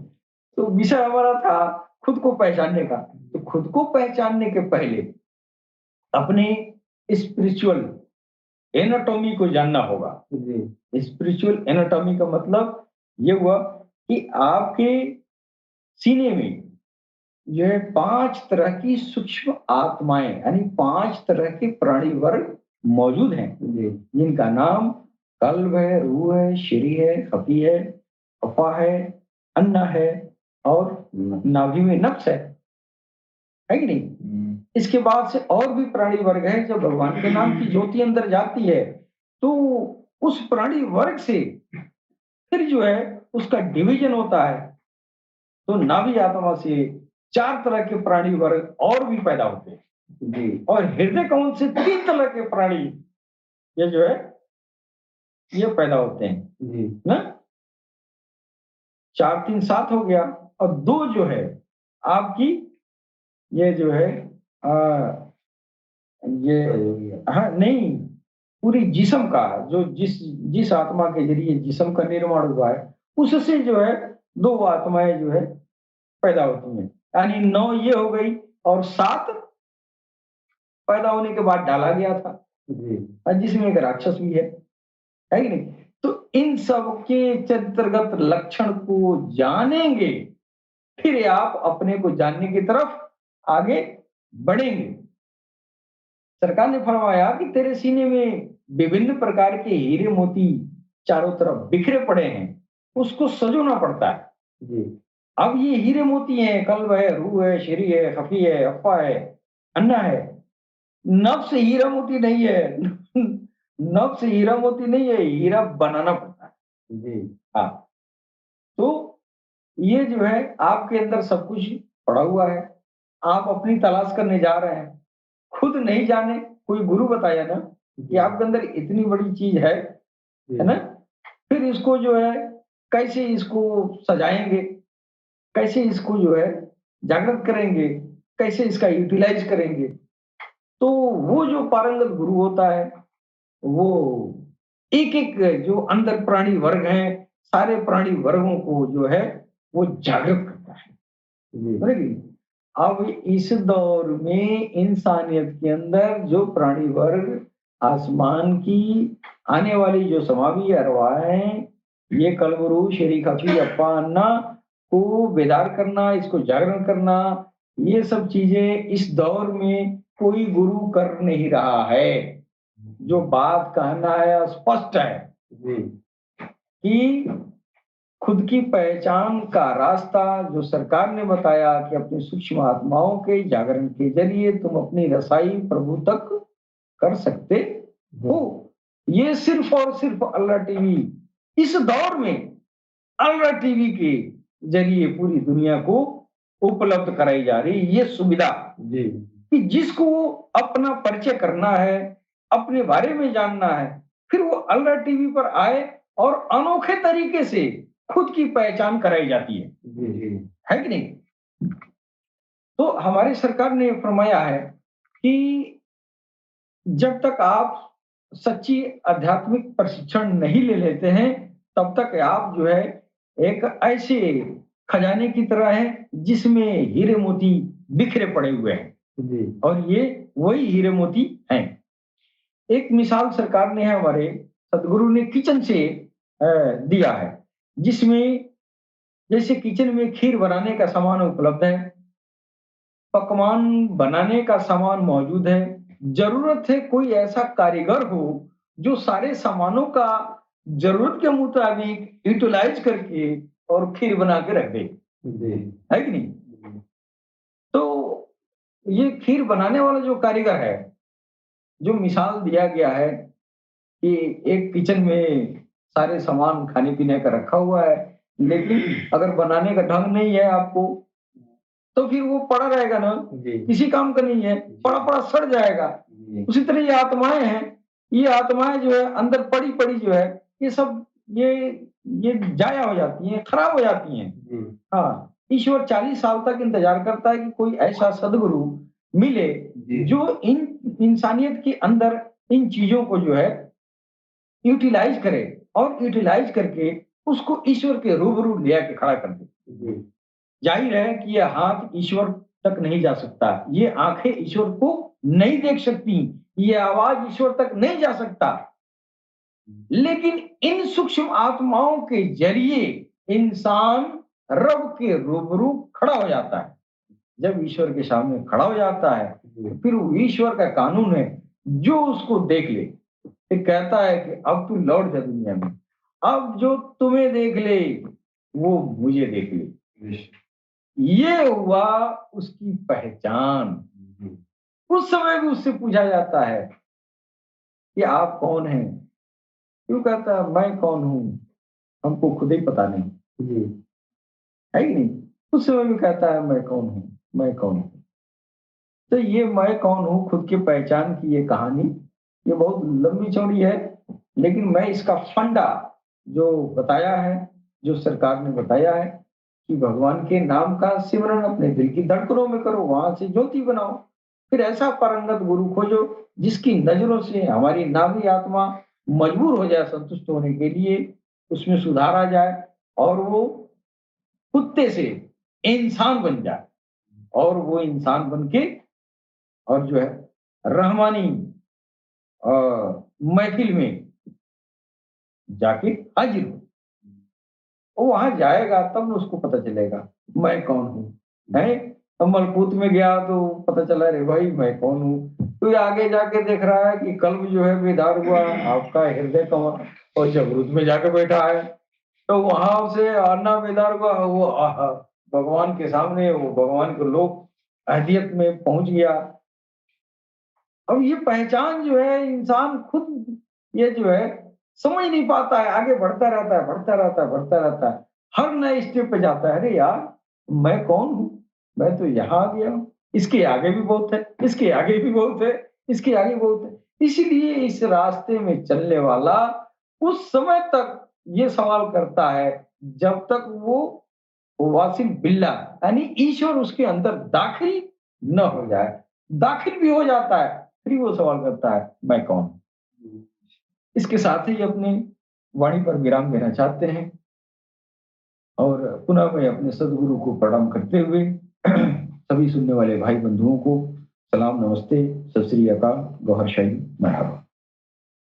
तो विषय हमारा था खुद को पहचानने का। तो खुद को पहचानने के पहले अपने स्पिरिचुअल एनाटॉमी को जानना होगा। स्पिरिचुअल एनाटॉमी का मतलब ये हुआ कि आपके सीने में जो है 5 तरह की सूक्ष्म आत्माएं यानी 5 तरह के प्राणी वर्ग मौजूद हैं, जिनका नाम कल्ब है, रूह है, श्री है, खफी है, अफा है, अन्ना है और नाभि में नफ्स है कि नहीं? इसके बाद से और भी प्राणी वर्ग है, जब भगवान के नाम की ज्योति अंदर जाती है तो उस प्राणी वर्ग से फिर जो है उसका डिवीजन होता है, तो नाभि आत्मा से 4 तरह के प्राणी वर्ग और भी पैदा होते हैं जी। और हृदय कमल से 3 तरह के प्राणी ये जो है ये पैदा होते हैं जी ना। 4 3 7 हो गया, और 2 जो है आपकी ये जो है आ, ये हाँ नहीं, पूरी जिस्म का जो जिस आत्मा के जरिए जिस्म का निर्माण हुआ है उससे जो है 2 आत्माएं जो है पैदा होती हैं, यानी 9 ये हो गई और 7 पैदा होने के बाद डाला गया था जी, और जिसमें एक राक्षस भी है कि नहीं? तो इन सब के चरित्रगत लक्षण को जानेंगे, फिर आप अपने को जानने की तरफ आगे बढ़ेंगे। सरकार ने फरमाया कि तेरे सीने में विभिन्न प्रकार के हीरे मोती चारों तरफ बिखरे पड़े हैं, उसको सजोना पड़ता है जी। अब ये हीरे मोती हैं, कल्ब है, रूह है, श्री है, खफी है, अफा है, अन्ना है। नफ्स हीरा मोती नहीं है नफ्स हीरा मोती नहीं है, हीरा बनाना पड़ता है जी। हाँ, तो ये जो है आपके अंदर सब कुछ पड़ा हुआ है, आप अपनी तलाश करने जा रहे हैं, खुद नहीं जाने, कोई गुरु बताया ना कि आपके अंदर इतनी बड़ी चीज है ना। फिर इसको जो है कैसे इसको सजाएंगे, कैसे इसको जो है जागृत करेंगे, कैसे इसका यूटिलाइज करेंगे, तो वो जो पारंगत गुरु होता है वो एक एक जो अंदर प्राणी वर्ग हैं सारे प्राणी वर्गों को जो है वो जागृत करता है समझ गई? अब इस दौर में इंसानियत के अंदर जो प्राणी वर्ग आसमान की आने वाली जो समावी अरवाहें, ये कलगुरु शेरी खफी अप्पा अन्ना को बेदार करना, इसको जागरण करना, ये सब चीजें इस दौर में कोई गुरु कर नहीं रहा है। जो बात कहना है स्पष्ट है कि खुद की पहचान का रास्ता जो सरकार ने बताया कि अपनी सूक्ष्म आत्माओं के जागरण के जरिए तुम अपनी रसाई प्रभु तक कर सकते हो। ये सिर्फ और सिर्फ अल्लाह टीवी इस दौर में अल्लाह टीवी के जरिए पूरी दुनिया को उपलब्ध कराई जा रही ये सुविधा जी। कि जिसको अपना परिचय करना है, अपने बारे में जानना है, फिर वो अलरा टीवी पर आए और अनोखे तरीके से खुद की पहचान कराई जाती है। है कि नहीं? तो हमारी सरकार ने फरमाया है कि जब तक आप सच्ची आध्यात्मिक प्रशिक्षण नहीं ले लेते हैं, तब तक आप जो है एक ऐसे खजाने की तरह हैं जिसमें हीरे मोती बिखरे पड़े हुए हैं और ये वही हीरे मोती हैं। एक मिसाल सरकार ने हमारे सदगुरु ने किचन से दिया है, जिसमें जैसे किचन में खीर बनाने का सामान उपलब्ध है, पकवान बनाने का सामान मौजूद है। जरूरत है कोई ऐसा कारीगर हो जो सारे सामानों का जरूरत के मुताबिक यूटिलाइज करके और खीर बना के रख दे। है कि नहीं? तो ये खीर बनाने वाला जो कारीगर है, जो मिसाल दिया गया है कि एक किचन में सारे सामान खाने पीने का रखा हुआ है, लेकिन अगर बनाने का ढंग नहीं है आपको, तो फिर वो पड़ा रहेगा ना, किसी काम का नहीं है, पड़ा पड़ा सड़ जाएगा। उसी तरह ये आत्माएं हैं, ये आत्माएं जो है अंदर पड़ी पड़ी जो है, ये सब ये जाया हो जाती हैं, खराब हो जाती हैं। हाँ, ईश्वर 40 साल तक इंतजार करता है कि कोई ऐसा सदगुरु मिले जो इन इंसानियत के अंदर इन चीजों को जो है यूटिलाइज करे और यूटिलाइज करके उसको ईश्वर के रूबरू ले आके खड़ा कर दे। जाहिर है कि यह हाथ ईश्वर तक नहीं जा सकता, ये आंखें ईश्वर को नहीं देख सकती, ये आवाज ईश्वर तक नहीं जा सकता, लेकिन इन सूक्ष्म आत्माओं के जरिए इंसान रब के रूबरू खड़ा हो जाता है। जब ईश्वर के सामने खड़ा हो जाता है, फिर वो ईश्वर का कानून है, जो उसको देख ले, फिर कहता है कि अब तू लौट जा दुनिया में, अब जो तुम्हें देख ले वो मुझे देख ले। ये हुआ उसकी पहचान। उस समय भी उससे पूछा जाता है कि आप कौन हैं? क्यों कहता है मैं कौन हूं, हमको खुद ही पता नहीं। है कि नहीं? उस समय भी कहता है मैं कौन हूं, मैं कौन हूं। तो ये मैं कौन हूं, खुद की पहचान की ये कहानी, ये बहुत लंबी चौड़ी है, लेकिन मैं इसका फंडा जो बताया है, जो सरकार ने बताया है कि भगवान के नाम का सिमरन अपने दिल की धड़कनों में करो, वहां से ज्योति बनाओ। फिर ऐसा पारंगत गुरु खोजो जिसकी नजरों से हमारी नाभी आत्मा मजबूर हो जाए संतुष्ट होने के लिए, उसमें सुधार आ जाए और वो कुत्ते से इंसान बन जाए, और वो इंसान बन के और जो है रहमानी महफिल में जाके हाजिर हो। वो वहां जाएगा तब उसको पता चलेगा मैं कौन हूँ। है तो मलकूत में गया तो पता चला रे भाई मैं कौन हूँ। तो ये आगे जाके देख रहा है कि कल्ब जो है बेदार हुआ, आपका हृदय कमल और जबरूद में जाके बैठा है। तो वहां से आना बेदार हुआ, वो भगवान के सामने, वो भगवान के लोक अहदियत में पहुंच गया। अब ये पहचान जो है इंसान खुद ये जो है समझ नहीं पाता है, आगे बढ़ता रहता है, बढ़ता रहता है, बढ़ता रहता है, हर नए स्टेप पे जाता है, अरे यार मैं कौन हूँ, मैं तो यहाँ आ गया हूँ, इसके आगे भी बहुत है, इसके आगे भी बहुत है, इसके आगे बहुत है। इसीलिए इस रास्ते में चलने वाला उस समय तक ये सवाल करता है जब तक वो वासिल बिल्ला यानी ईश्वर उसके अंदर दाखिल न हो जाए। दाखिल भी हो जाता है फिर वो सवाल करता है मैं कौन। इसके साथ ही अपनी वाणी पर विराम देना चाहते हैं और पुनः मैं अपने सदगुरु को प्रणाम करते हुए सभी सुनने वाले भाई बंधुओं को सलाम, नमस्ते, सत श्री अकाल, गौहर शाही, मरहबा।